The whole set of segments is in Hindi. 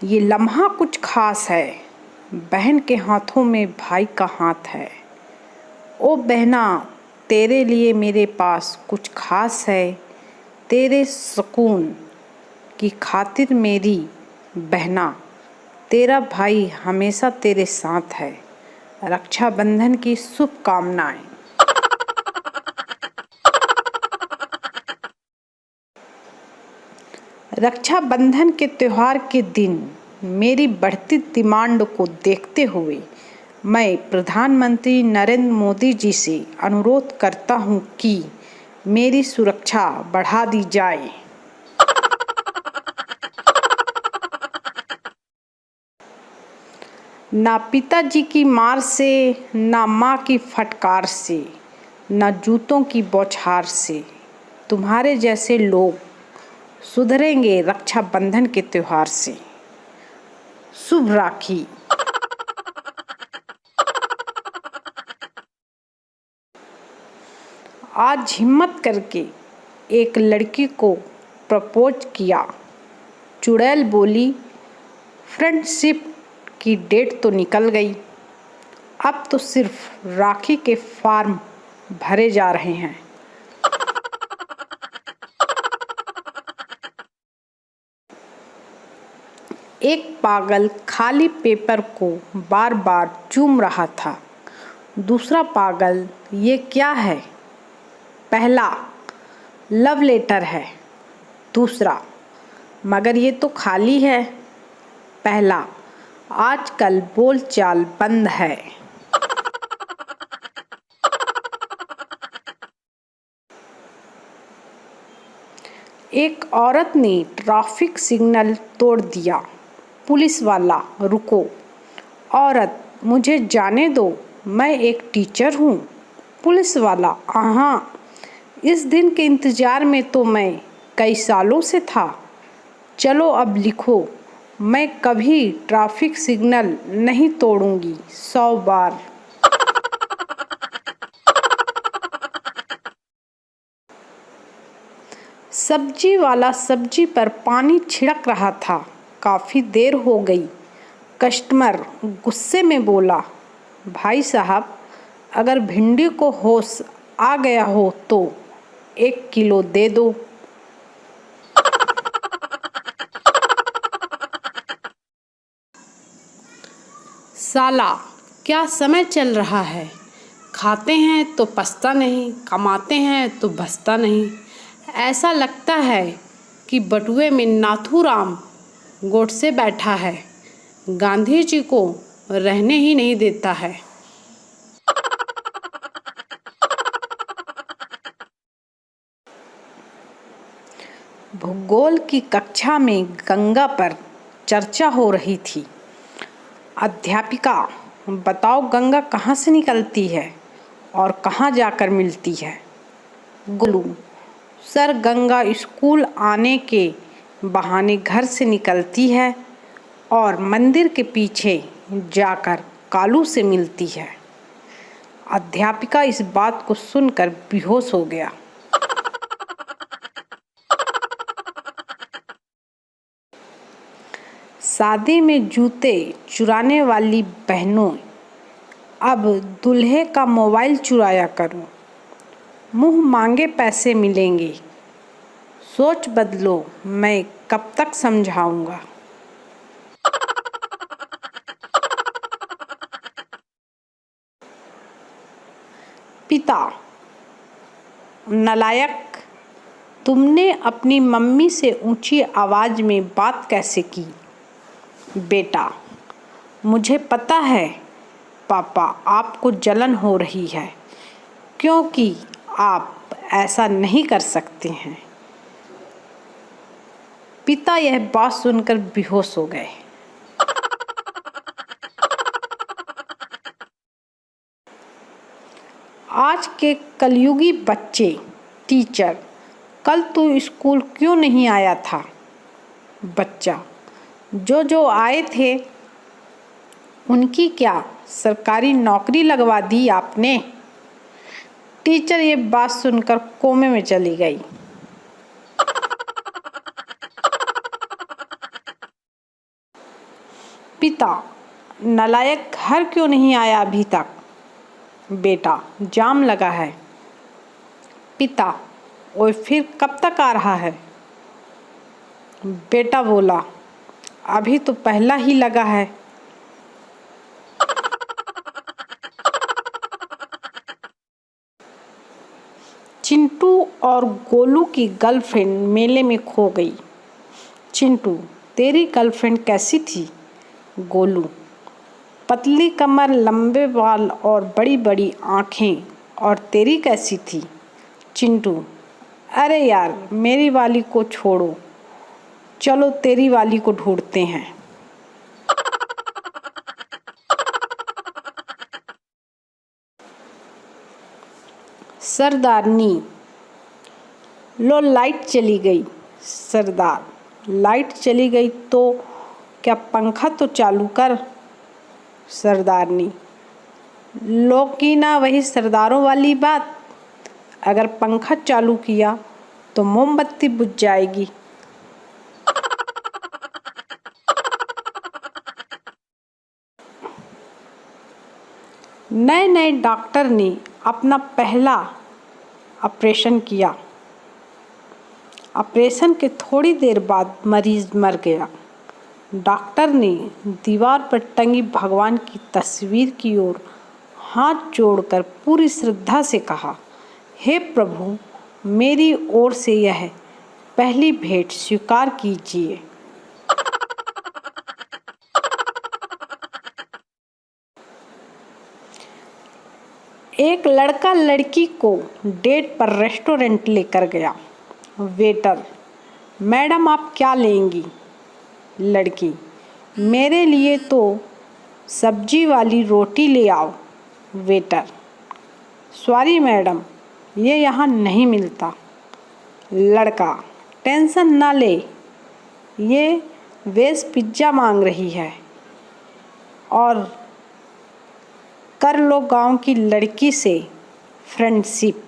ये लम्हा कुछ खास है, बहन के हाथों में भाई का हाथ है। ओ बहना, तेरे लिए मेरे पास कुछ खास है। तेरे सुकून की खातिर मेरी बहना, तेरा भाई हमेशा तेरे साथ है। रक्षाबंधन की शुभकामनाएं। रक्षाबंधन के त्योहार के दिन मेरी बढ़ती डिमांड को देखते हुए मैं प्रधानमंत्री नरेंद्र मोदी जी से अनुरोध करता हूं कि मेरी सुरक्षा बढ़ा दी जाए। ना पिताजी की मार से, ना माँ की फटकार से, ना जूतों की बौछार से तुम्हारे जैसे लोग सुधरेंगे रक्षाबंधन के त्योहार से। शुभ राखी। आज हिम्मत करके एक लड़की को प्रपोज किया। चुड़ैल बोली, फ्रेंडशिप की डेट तो निकल गई, अब तो सिर्फ राखी के फॉर्म भरे जा रहे हैं। एक पागल खाली पेपर को बार बार चूम रहा था। दूसरा पागल, ये क्या है? पहला, लव लेटर है। दूसरा, मगर ये तो खाली है। पहला, आजकल बोलचाल बंद है। एक औरत ने ट्रैफिक सिग्नल तोड़ दिया। पुलिस वाला, रुको। औरत, मुझे जाने दो, मैं एक टीचर हूँ। पुलिस वाला, हाँ, इस दिन के इंतज़ार में तो मैं कई सालों से था। चलो अब लिखो, मैं कभी ट्रैफिक सिग्नल नहीं तोड़ूंगी 100 बार। सब्जी वाला सब्जी पर पानी छिड़क रहा था। काफ़ी देर हो गई। कस्टमर गुस्से में बोला, भाई साहब, अगर भिंडी को होश आ गया हो तो 1 किलो दे दो। साला, क्या समय चल रहा है? खाते हैं तो पछता नहीं, कमाते हैं तो बचता नहीं। ऐसा लगता है कि बटुए में नाथूराम गोडसे बैठा है, गांधी जी को रहने ही नहीं देता है। भूगोल की कक्षा में गंगा पर चर्चा हो रही थी। अध्यापिका, बताओ गंगा कहाँ से निकलती है और कहाँ जाकर मिलती है? गोलू, सर, गंगा स्कूल आने के बहाने घर से निकलती है और मंदिर के पीछे जाकर कालू से मिलती है। अध्यापिका इस बात को सुनकर बेहोश हो गया। शादी में जूते चुराने वाली बहनों, अब दूल्हे का मोबाइल चुराया करो, मुंह मांगे पैसे मिलेंगे। सोच बदलो, मैं कब तक समझाऊंगा। पिता, नालायक, तुमने अपनी मम्मी से ऊंची आवाज में बात कैसे की? बेटा, मुझे पता है पापा, आपको जलन हो रही है क्योंकि आप ऐसा नहीं कर सकते हैं। पिता यह बात सुनकर बेहोश हो गए। आज के कलयुगी बच्चे, टीचर, कल तू स्कूल क्यों नहीं आया था? बच्चा, जो जो आए थे उनकी क्या सरकारी नौकरी लगवा दी आपने? टीचर ये बात सुनकर कोमे में चली गई। पिता, नालायक घर क्यों नहीं आया अभी तक? बेटा, जाम लगा है। पिता, और फिर कब तक आ रहा है? बेटा बोला, अभी तो पहला ही लगा है। चिंटू और गोलू की गर्लफ्रेंड मेले में खो गई। चिंटू, तेरी गर्लफ्रेंड कैसी थी? गोलू, पतली कमर, लंबे बाल और बड़ी बड़ी आँखें। और तेरी कैसी थी? चिंटू, अरे यार, मेरी वाली को छोड़ो, चलो तेरी वाली को ढूंढते हैं। सरदारनी, लो लाइट चली गई। सरदार, लाइट चली गई तो क्या पंखा तो चालू कर। सरदारनी, लो की ना वही सरदारों वाली बात, अगर पंखा चालू किया तो मोमबत्ती बुझ जाएगी। नए नए डॉक्टर ने अपना पहला ऑपरेशन किया। ऑपरेशन के थोड़ी देर बाद मरीज मर गया। डॉक्टर ने दीवार पर टंगी भगवान की तस्वीर की ओर हाथ जोड़कर पूरी श्रद्धा से कहा, हे प्रभु, मेरी ओर से यह पहली भेंट स्वीकार कीजिए। एक लड़का लड़की को डेट पर रेस्टोरेंट लेकर गया। वेटर, मैडम आप क्या लेंगी? लड़की, मेरे लिए तो सब्जी वाली रोटी ले आओ। वेटर, सॉरी मैडम, ये यहाँ नहीं मिलता। लड़का, टेंशन ना ले, ये वेज पिज्ज़ा मांग रही है और कर लो गांव की लड़की से फ्रेंडशिप।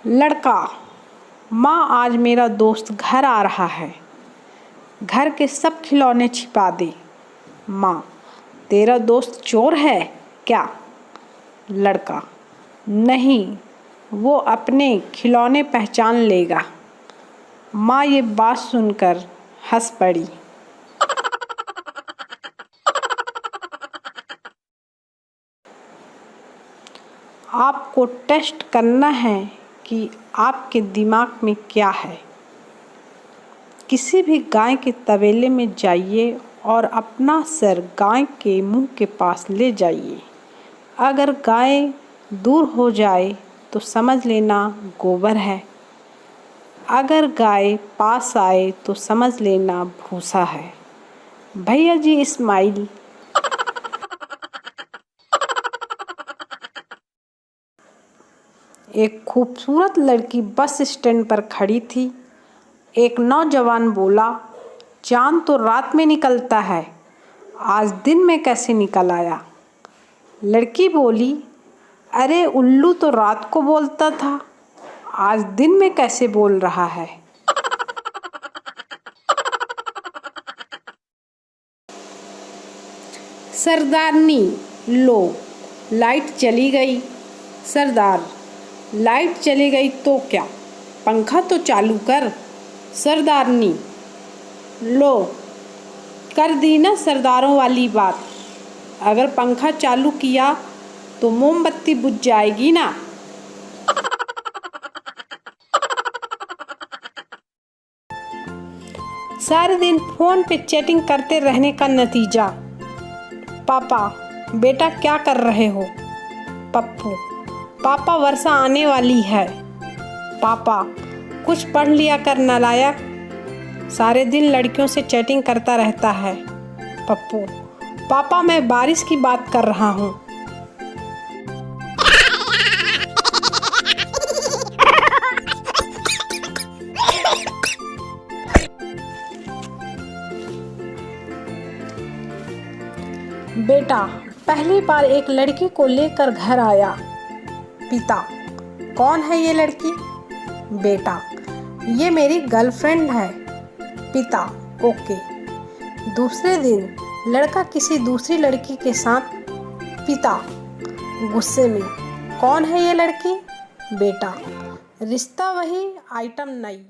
लड़का, माँ आज मेरा दोस्त घर आ रहा है, घर के सब खिलौने छिपा दे। माँ, तेरा दोस्त चोर है क्या? लड़का, नहीं, वो अपने खिलौने पहचान लेगा। माँ ये बात सुनकर हंस पड़ी। आपको टेस्ट करना है कि आपके दिमाग में क्या है। किसी भी गाय के तबेले में जाइए और अपना सर गाय के मुंह के पास ले जाइए। अगर गाय दूर हो जाए तो समझ लेना गोबर है, अगर गाय पास आए तो समझ लेना भूसा है। भैया जी स्माइल। एक खूबसूरत लड़की बस स्टैंड पर खड़ी थी। एक नौजवान बोला, चांद तो रात में निकलता है, आज दिन में कैसे निकल आया? लड़की बोली, अरे उल्लू तो रात को बोलता था, आज दिन में कैसे बोल रहा है? सरदारनी, लो लाइट चली गई। सरदार, लाइट चली गई तो क्या, पंखा तो चालू कर। सरदारनी, लो कर दी ना सरदारों वाली बात, अगर पंखा चालू किया तो मोमबत्ती बुझ जाएगी ना। सारे दिन फोन पे चैटिंग करते रहने का नतीजा। पापा, बेटा क्या कर रहे हो? पप्पू, पापा वर्षा आने वाली है। पापा, कुछ पढ़ लिया कर नालायक, सारे दिन लड़कियों से चैटिंग करता रहता है। पप्पू, पापा मैं बारिश की बात कर रहा हूँ। बेटा पहली बार एक लड़की को लेकर घर आया। पिता, कौन है ये लड़की? बेटा, ये मेरी गर्लफ्रेंड है। पिता, ओके। दूसरे दिन लड़का किसी दूसरी लड़की के साथ। पिता गुस्से में, कौन है ये लड़की? बेटा, रिश्ता वही, आइटम नई।